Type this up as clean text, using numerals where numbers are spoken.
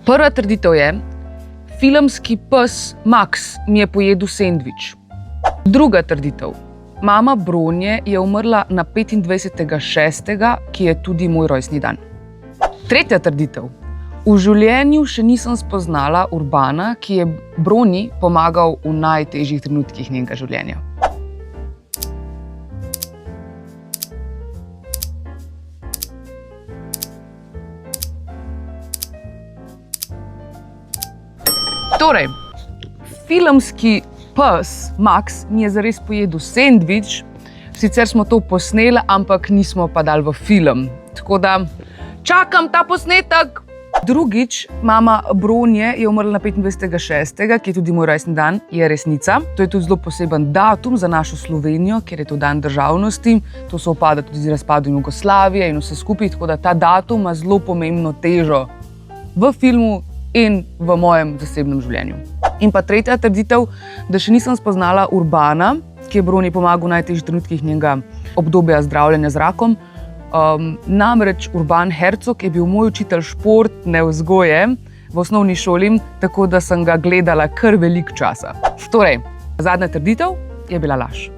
Prva trditev je, filmski pes Max mi je pojedel sendvič. Druga trditev, mama Bronje je umrla na 25.6., ki je tudi moj rojstni dan. Tretja trditev, v življenju še nisem spoznala Urbana, ki je Bronji pomagal v najtežjih trenutkih njenega življenja. Torej, filmski pes Max mi je zares pojedel sendvič, sicer smo to posneli, ampak nismo pa dali v film. Tako da čakam ta posnetek! Drugič, mama Bronje je umrla na 25.6., ki je tudi moj rojstni dan, je resnica. To je tudi zelo poseben datum za našo Slovenijo, ker je to dan državnosti. To sovpada tudi z razpadom Jugoslavije in vse skupaj, tako da ta datum ima zelo pomembno težo v filmu in v mojem zasebnem življenju. In pa tretja trditev, da še nisem spoznala Urbana, ki je Bronji pomagal v najtežjih trenutkih njenega obdobja zdravljenja z rakom. Namreč Urban Hercog je bil moj učitelj športne vzgoje v osnovni šoli, tako da sem ga gledala kar veliko časa. Torej, zadnja trditev je bila laž.